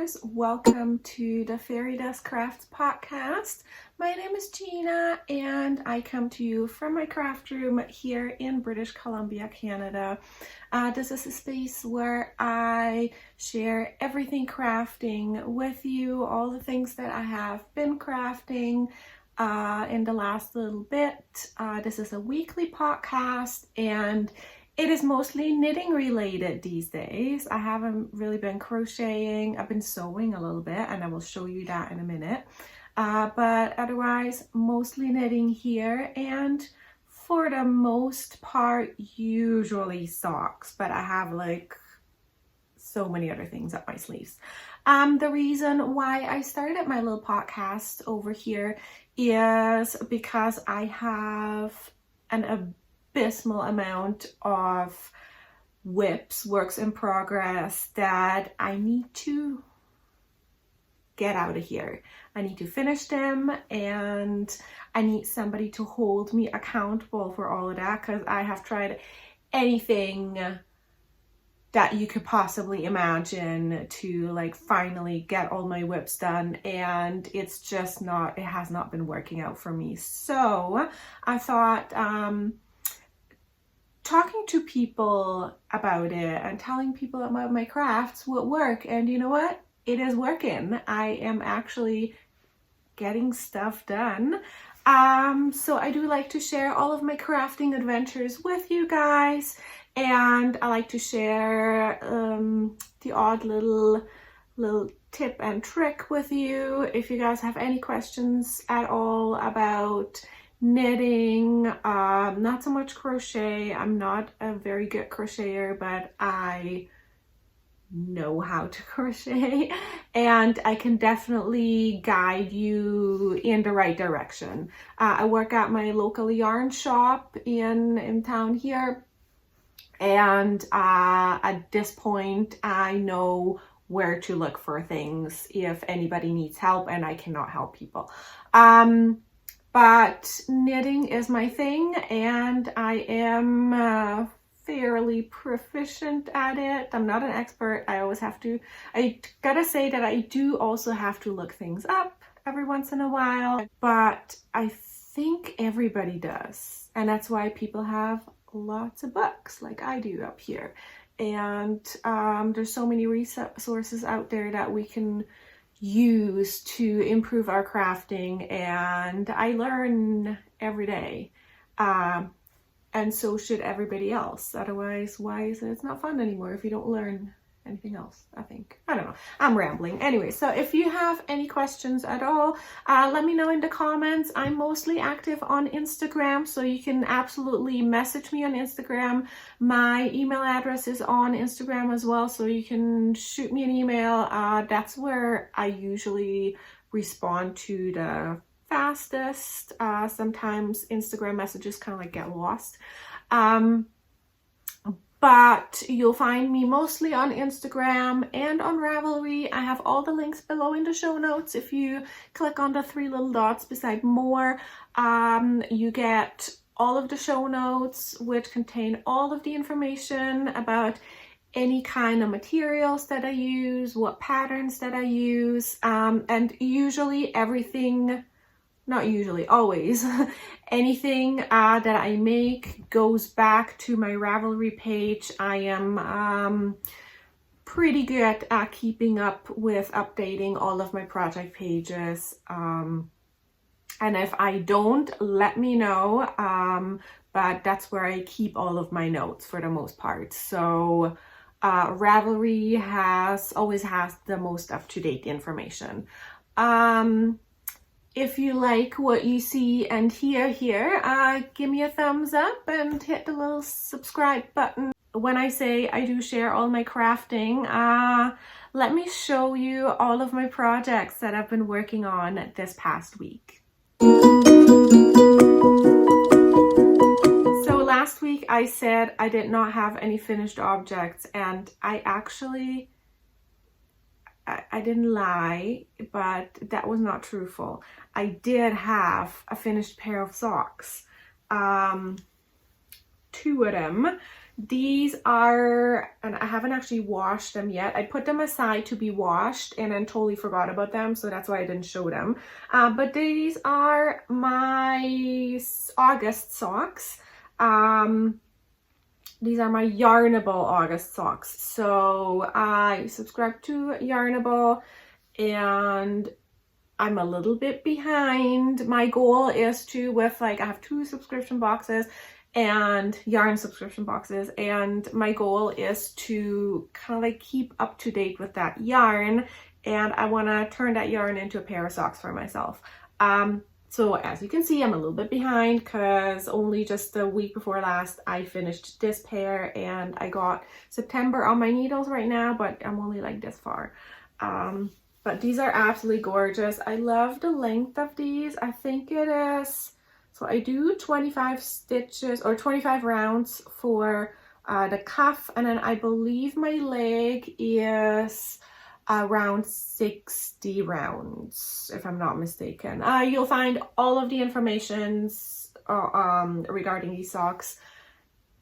listeners, welcome to the Fairydust Crafts podcast. My name is Gina and I come to you from my craft room here in British Columbia, Canada. This is a space where I share everything crafting with you, all the things that I have been crafting in the last little bit. This is a weekly podcast and it is mostly knitting related these days. I haven't really been crocheting. I've been sewing a little bit and I will show you that in a minute. But otherwise, mostly knitting here and for the most part, usually socks. But I have like so many other things up my sleeves. The reason why I started my little podcast over here is because I have an abysmal amount of WIPs, works in progress, that I need to get out of here. I need to finish them and I need somebody to hold me accountable for all of that, because I have tried anything that you could possibly imagine to like finally get all my WIPs done, and it's just not, it has not been working out for me. So I thought talking to people about it and telling people about my crafts would work, and you know what? It is working. I am actually getting stuff done. So I do like to share all of my crafting adventures with you guys, and I like to share the odd little tip and trick with you. If you guys have any questions at all about knitting, not so much crochet. I'm not a very good crocheter, but I know how to crochet and I can definitely guide you in the right direction. I work at my local yarn shop in town here, and at this point I know where to look for things if anybody needs help and I cannot help people. But knitting is my thing and I am fairly proficient at it. I'm not an expert. I gotta say that I do also have to look things up every once in a while, but I think everybody does. And that's why people have lots of books like I do up here. And there's so many resources out there that we can use to improve our crafting, and I learn every day, and so should everybody else. Otherwise, why is it? It's not fun anymore if you don't learn anything else, I think. I don't know, I'm rambling. Anyway, so if you have any questions at all, let me know in the comments. I'm mostly active on Instagram, so you can absolutely message me on Instagram. My email address is on Instagram as well, so you can shoot me an email. That's where I usually respond to the fastest. Sometimes Instagram messages kind of like get lost. But you'll find me mostly on Instagram and on Ravelry. I have all the links below in the show notes. If you click on the three little dots beside more, you get all of the show notes, which contain all of the information about any kind of materials that I use, what patterns that I use, and usually everything, not usually, always, anything that I make goes back to my Ravelry page. I am pretty good at keeping up with updating all of my project pages. And if I don't, let me know. But that's where I keep all of my notes for the most part. So Ravelry always has the most up-to-date information. If you like what you see and hear here, give me a thumbs up and hit the little subscribe button. When I say I do share all my crafting, let me show you all of my projects that I've been working on this past week. So last week I said I did not have any finished objects, and I didn't lie, but that was not truthful. I did have a finished pair of socks, 2 of them, These are, and I haven't actually washed them yet. I put them aside to be washed and then totally forgot about them, so that's why I didn't show them. But these are my August socks. These are my Yarnable August socks. So I subscribe to Yarnable and I'm a little bit behind. My goal is to, I have 2 subscription boxes and yarn subscription boxes, and my goal is to kind of like keep up to date with that yarn, and I want to turn that yarn into a pair of socks for myself. So as you can see, I'm a little bit behind because only just the week before last I finished this pair, and I got September on my needles right now, but I'm only like this far. But these are absolutely gorgeous. I love the length of these. I think it is, so I do 25 stitches or 25 rounds for the cuff, and then I believe my leg is around 60 rounds, if I'm not mistaken. You'll find all of the information regarding these socks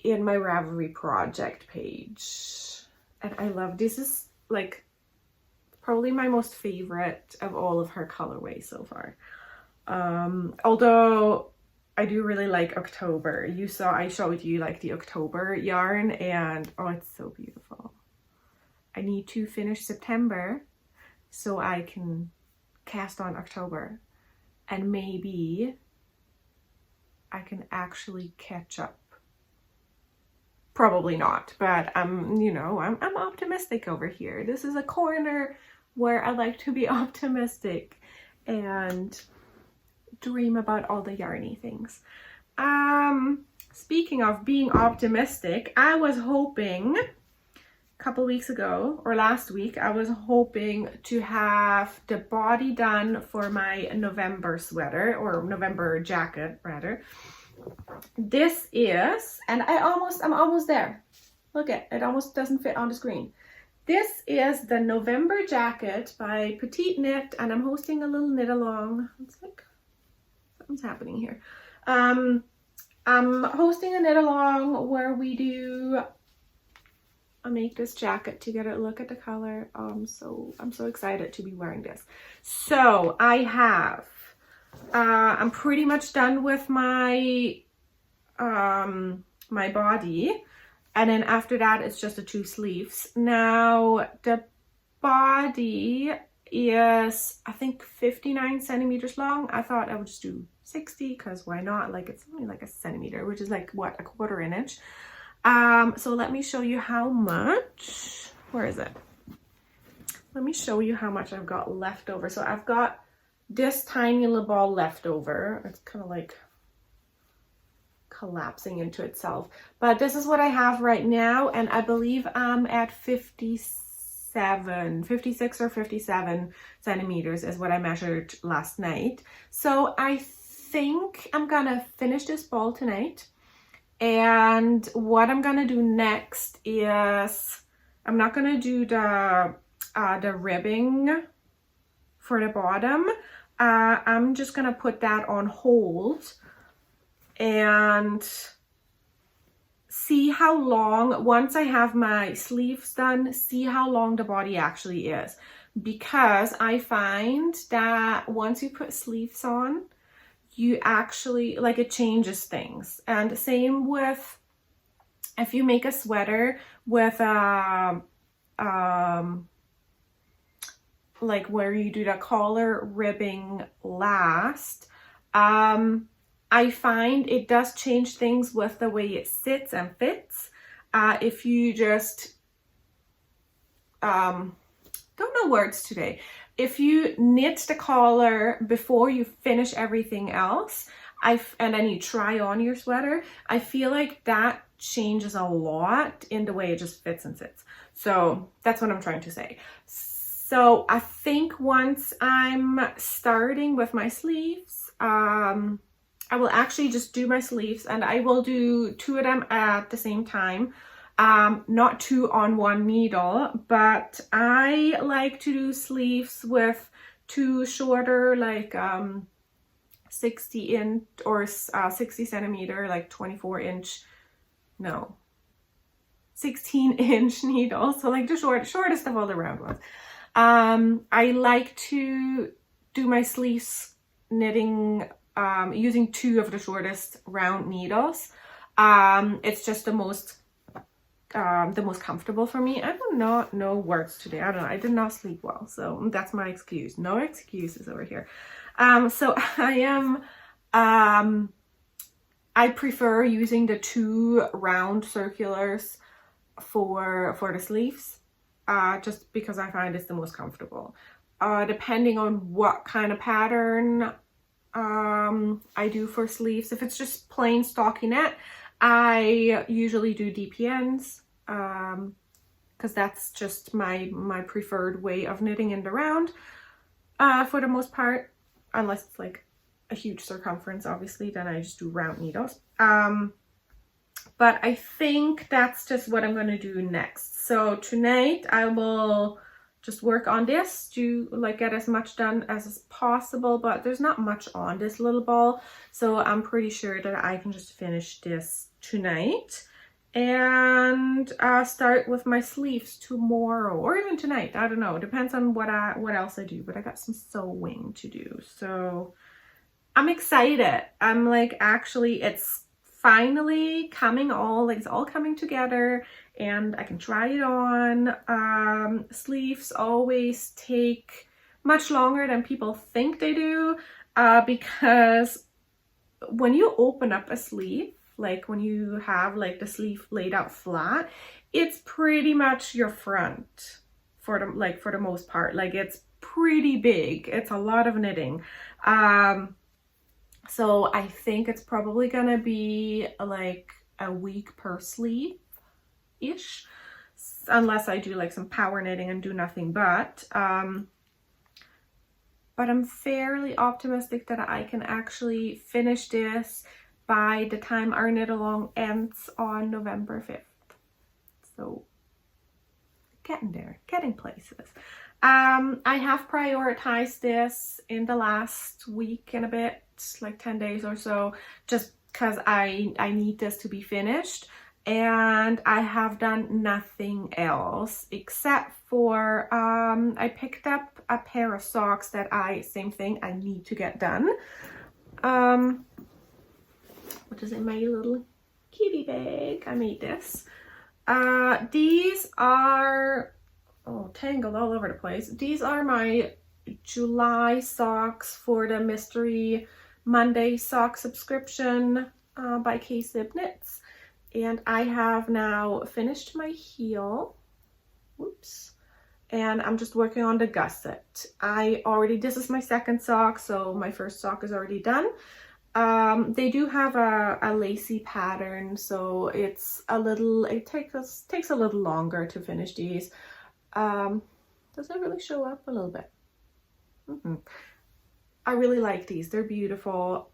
in my Ravelry Project page. And I love, this is like probably my most favorite of all of her colorways so far. Although I do really like October. You saw, I showed you like the October yarn, and oh, it's so beautiful. I need to finish September so I can cast on October, and maybe I can actually catch up. Probably not, but you know, I'm optimistic over here. This is a corner where I like to be optimistic and dream about all the yarny things. Speaking of being optimistic, I was hoping couple weeks ago or last week, I was hoping to have the body done for my November sweater, or November jacket rather. This is, and I'm almost there. Look at it, almost doesn't fit on the screen. This is the November jacket by Petite Knit, and I'm hosting a little knit along. It's like something's happening here. I'm hosting a knit along where we do I make this jacket to get a look at the color. I'm so excited to be wearing this. So I have, I'm pretty much done with my my body, and then after that it's just the 2 sleeves. Now the body is, I think, 59 centimeters long. I thought I would just do 60 because why not? Like, it's only like a centimeter, which is like what, a 1/4 inch. So let me show you how much, where is it? Let me show you how much I've got left over. So I've got this tiny little ball left over. It's kind of like collapsing into itself, but this is what I have right now, and I believe I'm at 56 or 57 centimeters is what I measured last night. So I think I'm gonna finish this ball tonight. And what I'm gonna do next is, I'm not gonna do the ribbing for the bottom. I'm just gonna put that on hold and see how long, once I have my sleeves done, see how long the body actually is. Because I find that once you put sleeves on, you actually, like, it changes things. And same with if you make a sweater with like where you do the collar ribbing last, I find it does change things with the way it sits and fits. If you just don't know words today. If you knit the collar before you finish everything else, and then you try on your sweater, I feel like that changes a lot in the way it just fits and sits. So that's what I'm trying to say. So I think once I'm starting with my sleeves, I will actually just do my sleeves, and I will do 2 of them at the same time. Not 2 on 1 needle, but I like to do sleeves with 2 shorter, like 60 inch or 60 centimeter, like 24 inch, no, 16-inch needle, so like the shortest of all the round ones. I like to do my sleeves knitting using 2 of the shortest round needles. It's just the most comfortable for me. I do not know words today. I don't know. I did not sleep well, so that's my excuse. No excuses over here. So I prefer using the 2 round circulars for the sleeves, just because I find it's the most comfortable. Depending on what kind of pattern I do for sleeves. If it's just plain stockinette, I usually do DPNs, because that's just my preferred way of knitting in the round, for the most part, unless it's like a huge circumference, obviously, then I just do round needles. But I think that's just what I'm going to do next. So tonight I will just work on this to like get as much done as possible, but there's not much on this little ball, so I'm pretty sure that I can just finish this tonight and start with my sleeves tomorrow, or even tonight. I don't know, depends on what else I do, but I got some sewing to do, so I'm excited. I'm like, actually, it's finally coming it's all coming together, and I can try it on. Sleeves always take much longer than people think they do, because when you open up a sleeve, like when you have like the sleeve laid out flat, it's pretty much your front for the most part. Like, it's pretty big. It's a lot of knitting. So I think it's probably gonna be like a week per sleeve-ish, unless I do like some power knitting and do nothing but I'm fairly optimistic that I can actually finish this by the time our knit along ends on November 5th. So getting there, getting places. I have prioritized this in the last week and a bit, like 10 days or so, just because I need this to be finished, and I have done nothing else except for I picked up a pair of socks that same thing, I need to get done, which is in my little kitty bag. I made this. These are tangled all over the place. These are my July socks for the Mystery Monday sock subscription by K-Sib Knits, and I have now finished my heel. Whoops. And I'm just working on the gusset. This is my second sock, so my first sock is already done. They do have a lacy pattern, so it takes a little longer to finish these. Does it really show up a little bit? I really like these. They're beautiful,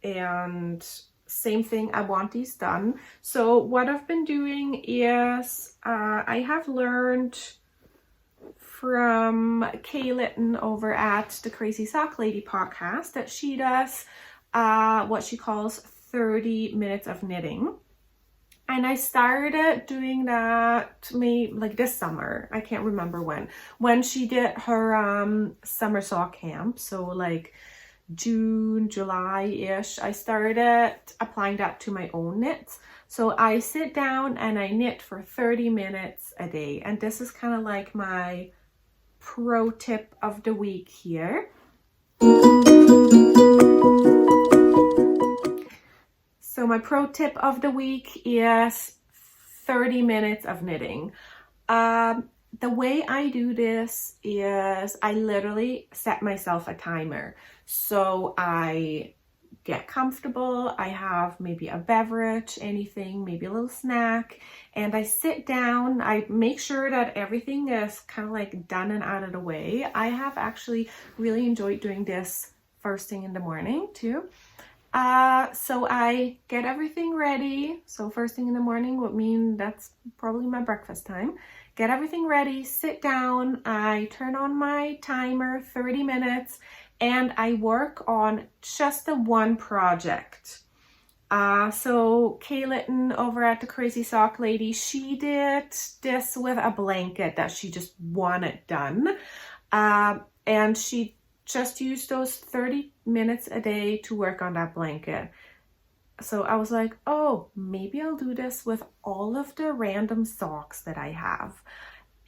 and same thing, I want these done. So what I've been doing is I have learned from Kay Litton over at the Crazy Sock Lady podcast that she does what she calls 30 minutes of knitting. And I started doing that maybe like this summer. I can't remember when she did her summer sock camp. So like June, July-ish, I started applying that to my own knits. So I sit down and I knit for 30 minutes a day. And this is kind of like my pro tip of the week here. So my pro tip of the week is 30 minutes of knitting. The way I do this is I literally set myself a timer. So I get comfortable, I have maybe a beverage, anything, maybe a little snack, and I sit down, I make sure that everything is kind of like done and out of the way. I have actually really enjoyed doing this first thing in the morning too. So I get everything ready. So first thing in the morning would mean that's probably my breakfast time. Get everything ready, sit down, I turn on my timer, 30 minutes, and I work on just the one project. So Kay Litton over at the Crazy Sock Lady, she did this with a blanket that she just wanted done. And she just used those 30 minutes a day to work on that blanket. So I was like, oh, maybe I'll do this with all of the random socks that I have.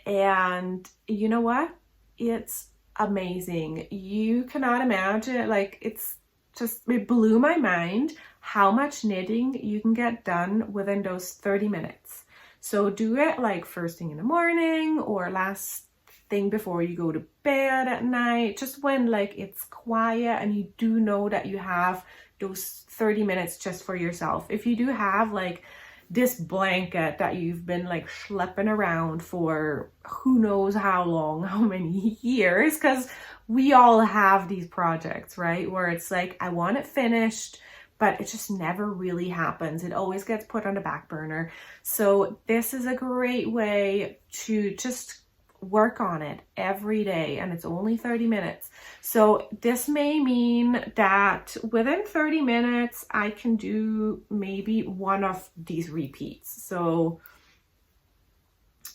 And you know what? It's amazing. You cannot imagine, like, it blew my mind how much knitting you can get done within those 30 minutes. So do it like first thing in the morning or last thing before you go to bed at night, just when like it's quiet and you do know that you have those 30 minutes just for yourself. If you do have like this blanket that you've been like schlepping around for who knows how long, how many years, because we all have these projects, right? Where it's like, I want it finished, but it just never really happens. It always gets put on the back burner. So this is a great way to just work on it every day, and it's only 30 minutes. So this may mean that within 30 minutes, I can do maybe one of these repeats. So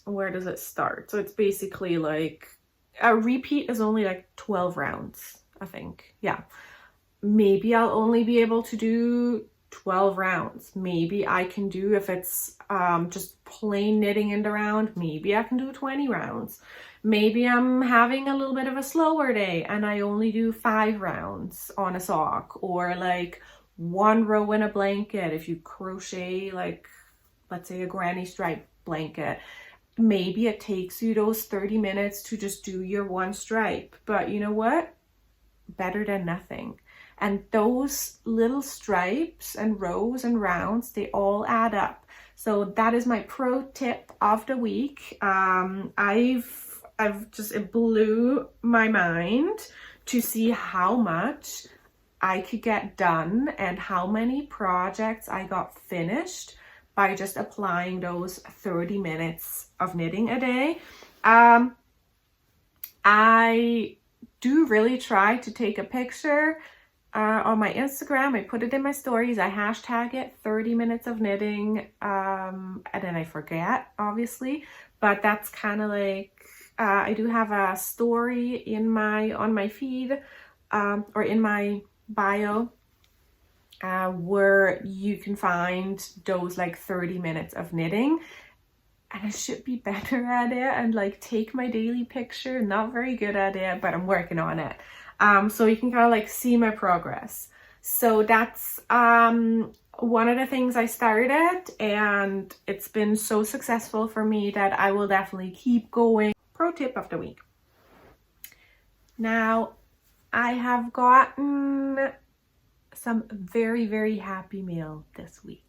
where does it start? So it's basically like a repeat is only like 12 rounds, I think. Yeah. Maybe I'll only be able to do 12 rounds. Maybe I can do, if it's just plain knitting in the round, maybe I can do 20 rounds. Maybe I'm having a little bit of a slower day and I only do 5 rounds on a sock, or like 1 row in a blanket. If you crochet, like, let's say a granny stripe blanket, maybe it takes you those 30 minutes to just do your 1 stripe. But you know what? Better than nothing. And those little stripes and rows and rounds, they all add up. So that is my pro tip of the week. It blew my mind to see how much I could get done and how many projects I got finished by just applying those 30 minutes of knitting a day. I do really try to take a picture on my Instagram. I put it in my stories. I hashtag it 30 minutes of knitting, and then I forget, obviously, but that's kind of like, I do have a story on my feed, or in my bio, where you can find those like 30 minutes of knitting. And I should be better at it and like take my daily picture. Not very good at it, but I'm working on it. So you can kind of like see my progress. So that's one of the things I started, and it's been so successful for me that I will definitely keep going. Pro tip of the week. Now, I have gotten some very, very happy mail this week.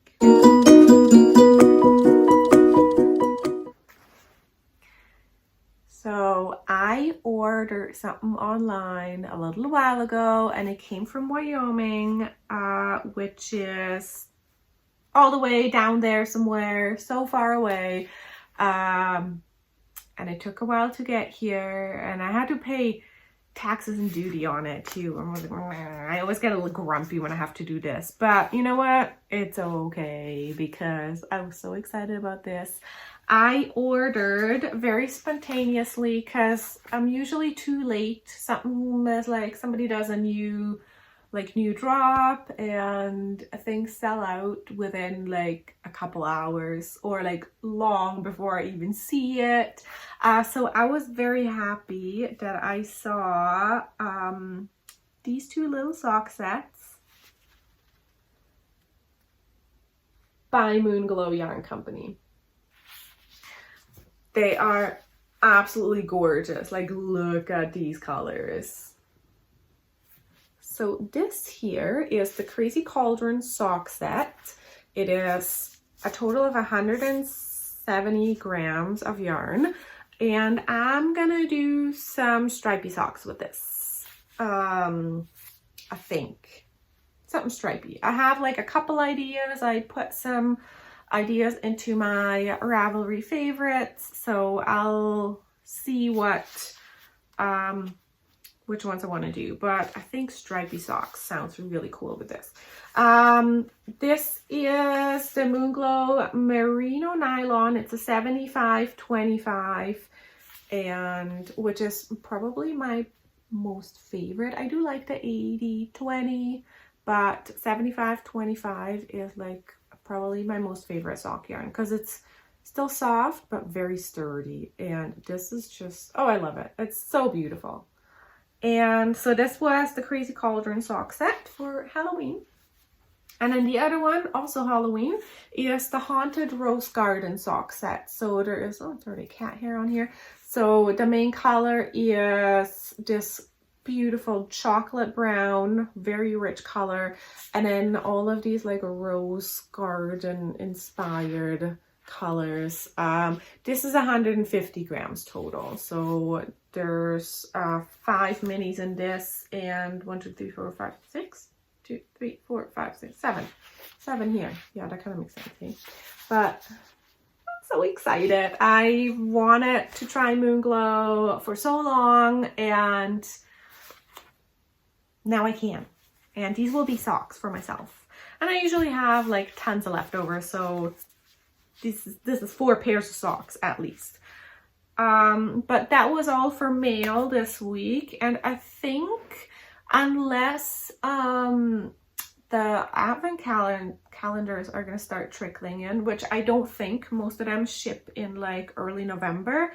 So I ordered something online a little while ago, and it came from Wyoming, which is all the way down there somewhere, so far away. And it took a while to get here, and I had to pay taxes and duty on it too. I always get a little grumpy when I have to do this, but you know what? It's okay, because I was so excited about this. I ordered very spontaneously because I'm usually too late. Something that's like somebody does a new drop and things sell out within like a couple hours, or like long before I even see it. So I was very happy that I saw these 2 little sock sets by Moonglow Yarn Company. They are absolutely gorgeous. Like, look at these colors. So this here is the Crazy Cauldron sock set. It is a total of 170 grams of yarn, and I'm gonna do some stripy socks with this. I think something stripy. I have like a couple ideas. I put some ideas into my Ravelry favorites, so I'll see what which ones I want to do, but I think stripy socks sounds really cool with this. This is the Moonglow Merino Nylon. It's a 75-25, and which is probably my most favorite. I do like the 80-20, but 75-25 is like probably my most favorite sock yarn because it's still soft but very sturdy, and this is just, oh, I love it. It's so beautiful. And so this was the Crazy Cauldron sock set for Halloween. And then the other one, also Halloween, is the Haunted Rose Garden sock set. So there is, oh, it's already cat hair on here. So the main color is this beautiful chocolate brown, very rich color. And then all of these like rose garden inspired colors. This is 150 grams total. So there's 5 minis in this, and 1, 2, 3, 4, 5, 6. 2, 3, 4, 5, 6, 7 here. Yeah, that kind of makes sense to me. But I'm so excited. I wanted to try Moonglow for so long, and now I can. And these will be socks for myself. And I usually have like tons of leftovers, so this is 4 pairs of socks at least. But that was all for mail this week, and I think unless the advent calendars are going to start trickling in, which I don't think, most of them ship in like early November,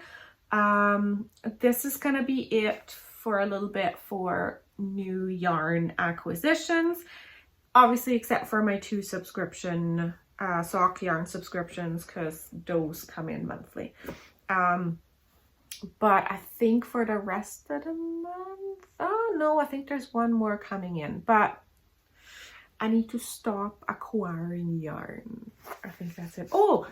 this is going to be it for a little bit for new yarn acquisitions, obviously except for my 2 subscription sock yarn subscriptions, because those come in monthly. But I think for the rest of the month, oh no, I think there's one more coming in, but I need to stop acquiring yarn. I think that's it. Oh,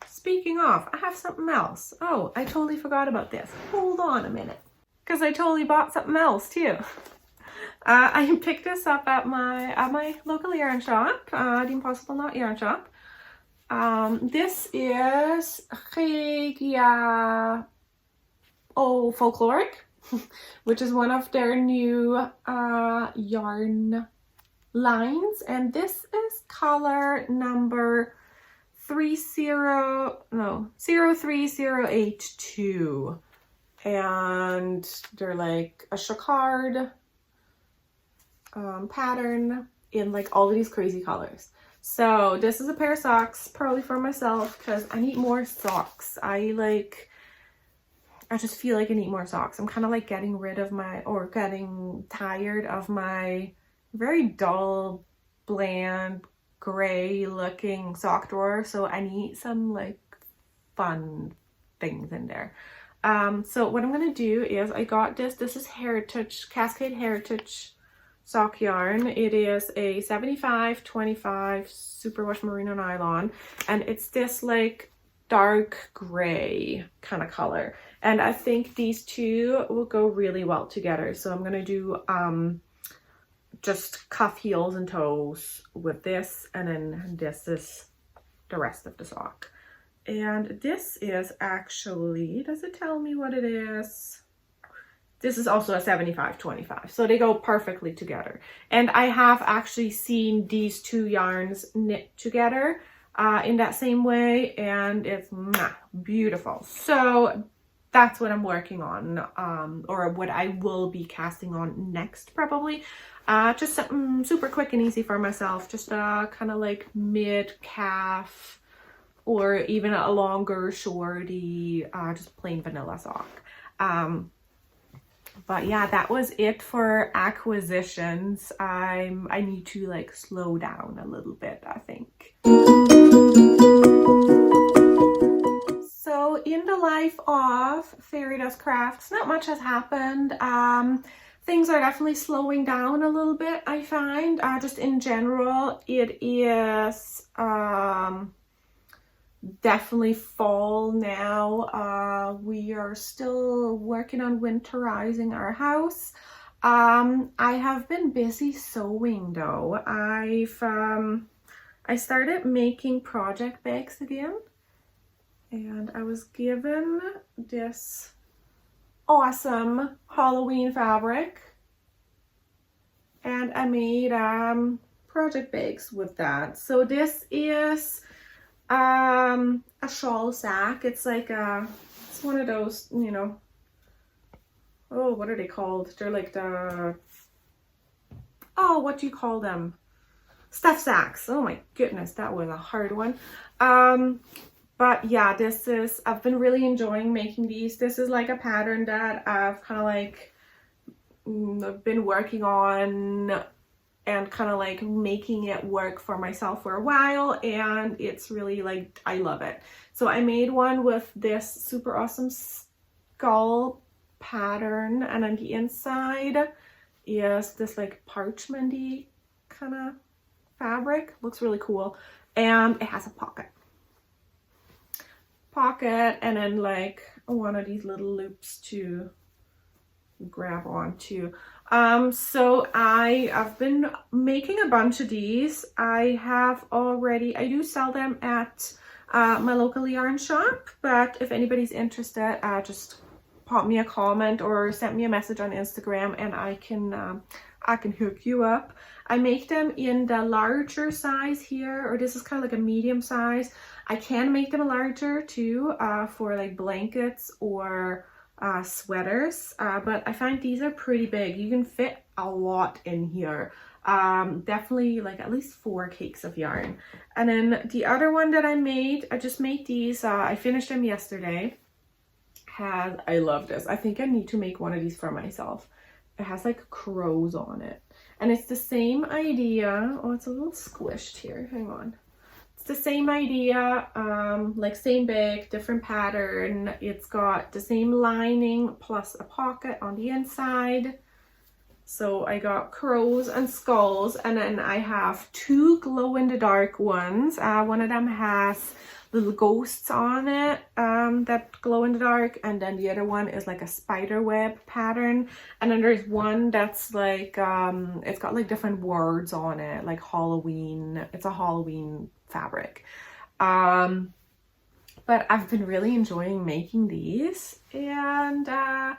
speaking of, I have something else. Oh, I totally forgot about this. Hold on a minute, because I totally bought something else too. I picked this up at my local yarn shop, the Impossible Knot Yarn Shop. This is Folkloric, which is one of their new yarn lines, and this is color number 03082, and they're like a jacquard pattern in like all of these crazy colors. So this is a pair of socks, probably for myself, because I need more socks. I just feel like I need more socks. I'm kind of like getting tired of my very dull, bland, gray looking sock drawer. So I need some like fun things in there. So what I'm going to do is I got this. This is Heritage, Cascade Heritage sock yarn. It is a 75-25 superwash merino nylon. And it's this like dark gray kind of color. And I think these two will go really well together. So I'm going to do just cuff heels and toes with this. And then this is the rest of the sock. And this is actually, does it tell me what it is? This is also a 75-25. So they go perfectly together. And I have actually seen these 2 yarns knit together in that same way. And it's beautiful. So that's what I'm working on, or what I will be casting on next probably. Just something super quick and easy for myself. Just kind of like mid-calf, or even a longer shorty, just plain vanilla sock. But yeah, that was it for acquisitions. I need to like slow down a little bit, I think. So in the life of Fairydust Crafts, not much has happened. Things are definitely slowing down a little bit, I find. Just in general, it is definitely fall now. We are still working on winterizing our house. I have been busy sewing though. I started making project bags again, and I was given this awesome Halloween fabric, and I made project bags with that. So this is a shawl sack. It's like it's one of those, you know, oh, what are they called? They're like the, oh, what do you call them? Stuff sacks. Oh my goodness, that was a hard one. But yeah, this is, I've been really enjoying making these. This is like a pattern that I've kind of like I've been working on and kind of like making it work for myself for a while, and it's really like, I love it. So I made one with this super awesome skull pattern, and on the inside is this like parchmenty kind of fabric. Looks really cool, and it has a pocket and then like one of these little loops to grab onto. So I've been making a bunch of these. I do sell them at my local yarn shop, but if anybody's interested, just pop me a comment or send me a message on Instagram and I can hook you up. I make them in the larger size here, or this is kind of like a medium size. I can make them larger too, for like blankets or sweaters, but I find these are pretty big. You can fit a lot in here. Definitely like at least 4 cakes of yarn. And then the other one that I made, I just made these, I finished them yesterday. I love this. I think I need to make one of these for myself. It has like crows on it. And it's the same idea. Oh, it's a little squished here. Hang on. It's the same idea, like same bag, different pattern. It's got the same lining plus a pocket on the inside. So I got crows and skulls, and then I have 2 glow-in-the-dark ones. One of them has little ghosts on it that glow in the dark, and then the other one is like a spider web pattern, and then there's one that's like it's got like different words on it, like Halloween. It's a Halloween fabric. But I've been really enjoying making these, and I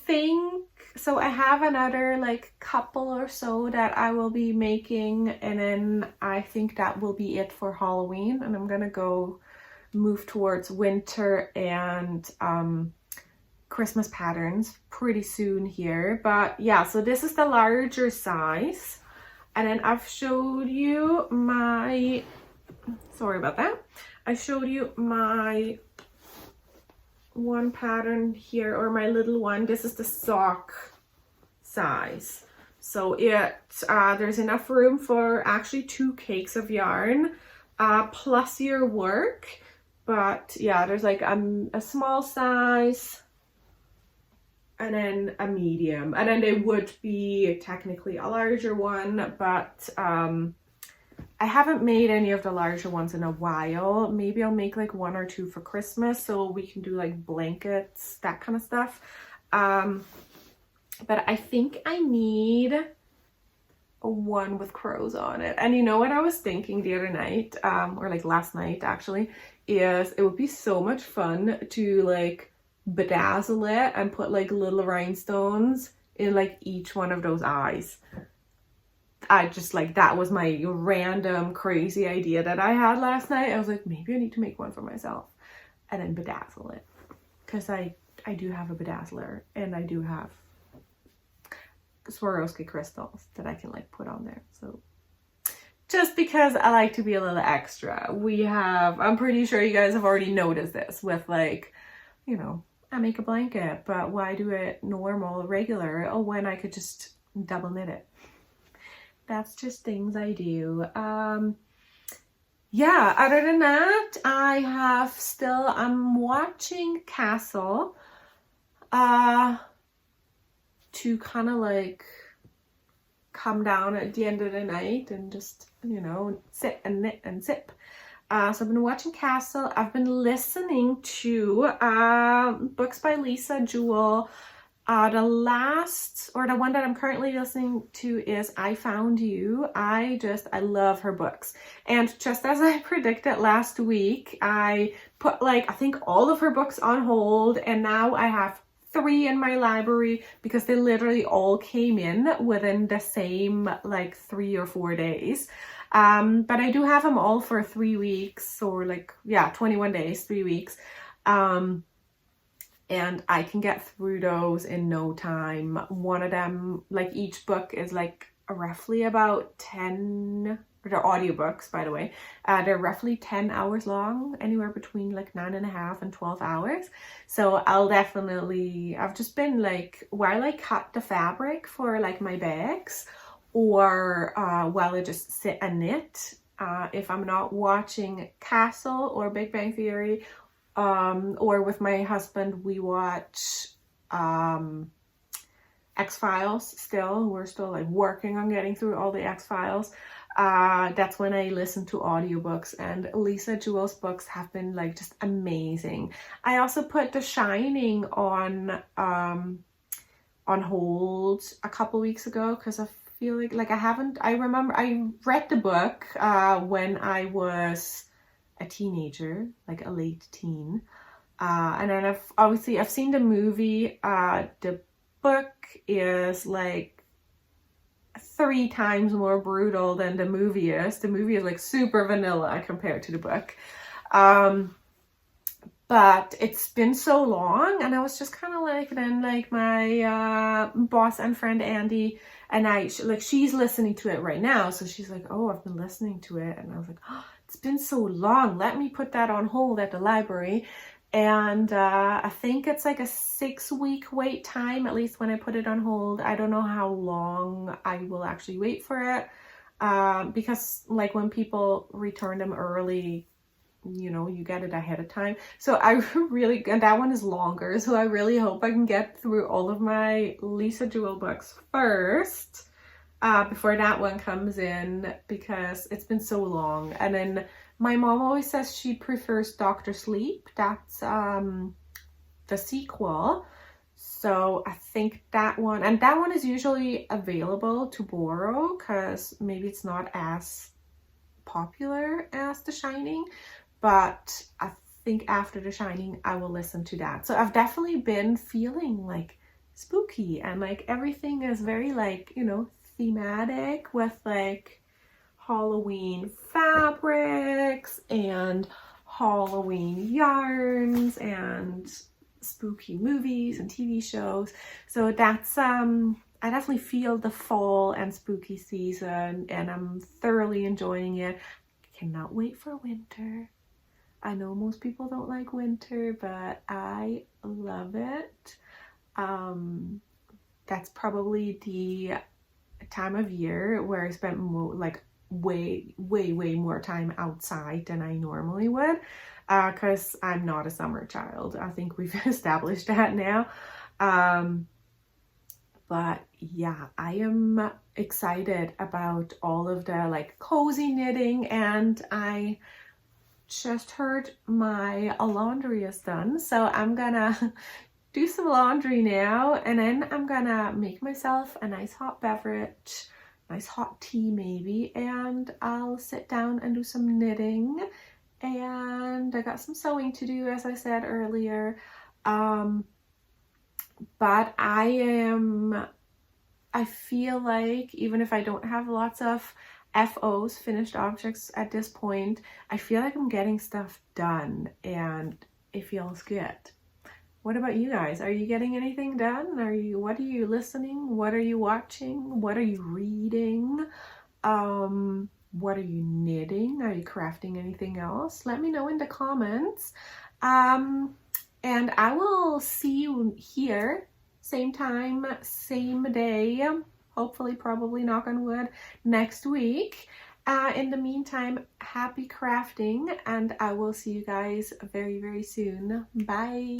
think so I have another like couple or so that I will be making, and then I think that will be it for Halloween, and I'm gonna go move towards winter and Christmas patterns pretty soon here. But yeah, so this is the larger size, and then I've showed you my, sorry about that, I showed you my one pattern here, or my little one. This is the sock size, so there's enough room for actually 2 cakes of yarn plus your work. But yeah, there's like a small size and then a medium, and then there would be technically a larger one, but I haven't made any of the larger ones in a while. Maybe I'll make like 1 or 2 for Christmas, so we can do like blankets, that kind of stuff. But I think I need a one with crows on it. And you know what I was thinking the other night, or like last night actually, is it would be so much fun to like bedazzle it and put like little rhinestones in like each one of those eyes. I just like, that was my random crazy idea that I had last night. I was like, maybe I need to make one for myself and then bedazzle it, because I do have a bedazzler, and I do have Swarovski crystals that I can like put on there. So just because I like to be a little extra, I'm pretty sure you guys have already noticed this with like, you know, I make a blanket, but why do it normal, regular, when I could just double knit it? That's just things I do. Yeah, other than that, I'm watching Castle to kind of like come down at the end of the night and just, you know, sit and knit and sip. So I've been watching Castle. I've been listening to books by Lisa Jewell. The one that I'm currently listening to is I Found You. I love her books. And just as I predicted last week, I put like, I think all of her books on hold, and now I have 3 in my library because they literally all came in within the same like 3 or 4 days. But I do have them all for 3 weeks, or like, yeah, 21 days, 3 weeks. And I can get through those in no time. One of them, like each book is like roughly about 10, they're audiobooks, by the way. They're roughly 10 hours long, anywhere between like 9.5 and 12 hours. So I've just been like, while I cut the fabric for like my bags, or while I just sit and knit, if I'm not watching Castle or Big Bang Theory, or with my husband, we watch X-Files still. We're still like working on getting through all the X-Files. That's when I listen to audiobooks, and Lisa Jewell's books have been like just amazing. I also put The Shining on hold a couple weeks ago because I feel like I remember I read the book when I was a teenager, like a late teen, and then I've seen the movie. The book is like 3 times more brutal than the movie is. The movie is like super vanilla compared to the book. But it's been so long, and I was just kind of like, then like my boss and friend Andy and I, she's listening to it right now. So she's like, oh, I've been listening to it. And I was like, oh, it's been so long. Let me put that on hold at the library. And I think it's like a 6-week wait time, at least when I put it on hold. I don't know how long I will actually wait for it, because like when people return them early, you know, you get it ahead of time. So and that one is longer, so I really hope I can get through all of my Lisa Jewell books first, before that one comes in, because it's been so long. And then my mom always says she prefers Dr. Sleep. That's the sequel. So I think that one is usually available to borrow because maybe it's not as popular as The Shining. But I think after The Shining, I will listen to that. So I've definitely been feeling like spooky, and like everything is very like, you know, thematic with like Halloween fabrics and Halloween yarns and spooky movies and TV shows. So that's I definitely feel the fall and spooky season, and I'm thoroughly enjoying it. Cannot wait for winter. I know most people don't like winter, but I love it. That's probably the time of year where I spent way more time outside than I normally would, because I'm not a summer child. I think we've established that now. But yeah, I am excited about all of the like cozy knitting, and I just heard my laundry is done, so I'm gonna do some laundry now, and then I'm gonna make myself a nice hot beverage, nice hot tea maybe, and I'll sit down and do some knitting. And I got some sewing to do, as I said earlier, but I feel like even if I don't have lots of FOs, finished objects at this point, I feel like I'm getting stuff done and it feels good. What about you guys? Are you getting anything done? What are you listening? What are you watching? What are you reading? What are you knitting? Are you crafting anything else? Let me know in the comments. And I will see you here, same time, same day, hopefully, probably, knock on wood, next week. In the meantime, happy crafting, and I will see you guys very, very soon. Bye.